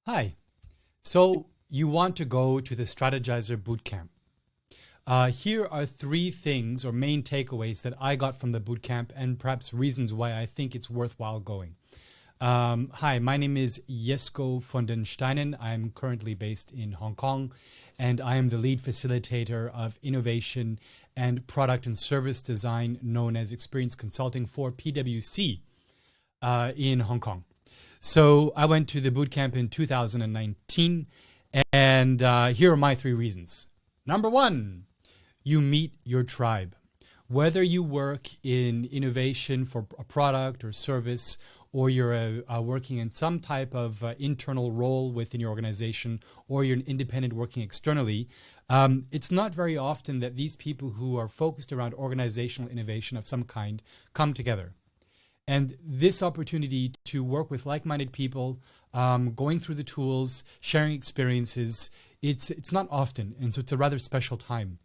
Hi. So you want to go to the Strategyzer Bootcamp. Here are three things or main takeaways that I got from the bootcamp and perhaps reasons why I think it's worthwhile going. Hi, my name is Jesko von den Steinen. I'm currently based in Hong Kong, and I am the lead facilitator of innovation and product and service design known as Experience Consulting for PwC in Hong Kong. So I went to the bootcamp in 2019, and here are my three reasons. Number one, you meet your tribe. Whether you work in innovation for a product or service, or you're working in some type of internal role within your organization, or you're an independent working externally, it's not very often that these people who are focused around organizational innovation of some kind come together. And this opportunity to work with like-minded people, going through the tools, sharing experiences, it's not often, and so it's a rather special time.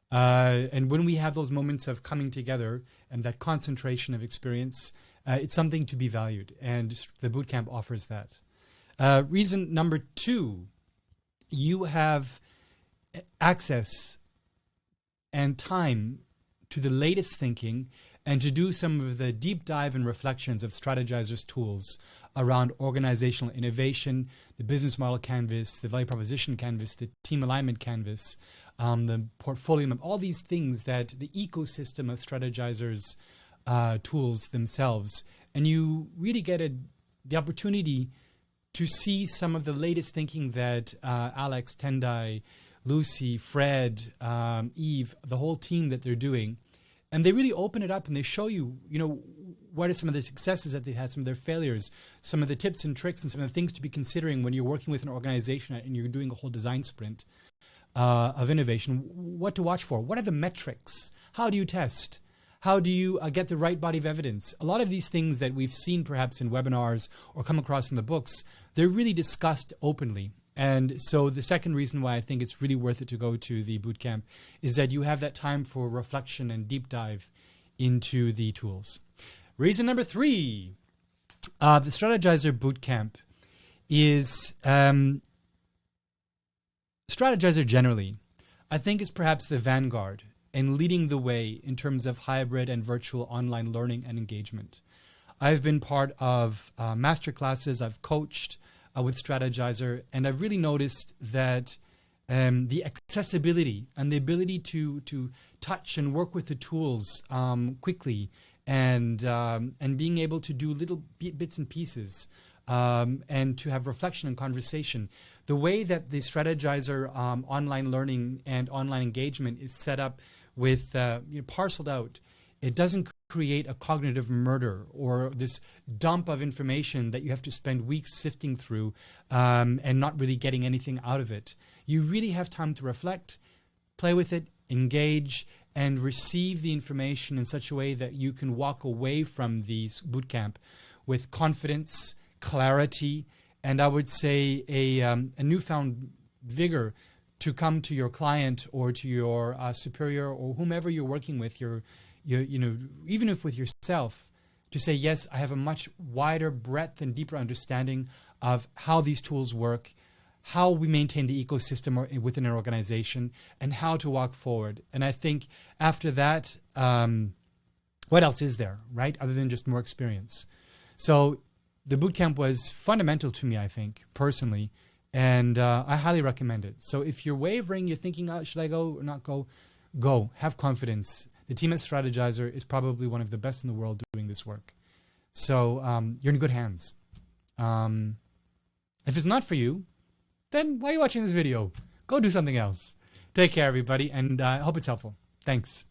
And when we have those moments of coming together and that concentration of experience, it's something to be valued, and the bootcamp offers that. Reason number two, you have access and time to the latest thinking and to do some of the deep dive and reflections of Strategyzer's tools around organizational innovation, the business model canvas, the value proposition canvas, the team alignment canvas, the portfolio map, all these things that the ecosystem of Strategyzer's tools themselves. And you really get the opportunity to see some of the latest thinking that Alex, Tendai, Lucy, Fred, Eve, the whole team that they're doing. And they really open it up and they show you, what are some of the successes that they had, some of their failures, some of the tips and tricks and some of the things to be considering when you're working with an organization and you're doing a whole design sprint of innovation, what to watch for. What are the metrics? How do you test? How do you get the right body of evidence? A lot of these things that we've seen perhaps in webinars or come across in the books, they're really discussed openly. And so the second reason why I think it's really worth it to go to the bootcamp is that you have that time for reflection and deep dive into the tools. Reason number three, the Strategyzer Bootcamp is Strategyzer generally, I think, is perhaps the vanguard and leading the way in terms of hybrid and virtual online learning and engagement. I've been part of masterclasses, I've coached with Strategyzer, and I've really noticed that the accessibility and the ability to touch and work with the tools quickly and being able to do little bits and pieces and to have reflection and conversation. The way that the Strategyzer online learning and online engagement is set up with parceled out, it doesn't create a cognitive murder or this dump of information that you have to spend weeks sifting through and not really getting anything out of it. You really have time to reflect, play with it, engage, and receive the information in such a way that you can walk away from these bootcamp with confidence, clarity, and I would say a newfound vigor to come to your client or to your superior or whomever you're working with, even if with yourself, to say, yes, I have a much wider breadth and deeper understanding of how these tools work, how we maintain the ecosystem within an organization, and how to walk forward. And I think after that, what else is there, right, other than just more experience? So the bootcamp was fundamental to me, I think, personally, and I highly recommend it. So if you're wavering, you're thinking, should I go or not go? Go. Have confidence. The team at Strategyzer is probably one of the best in the world doing this work. So you're in good hands. If it's not for you, then why are you watching this video? Go do something else. Take care, everybody, and I hope it's helpful. Thanks.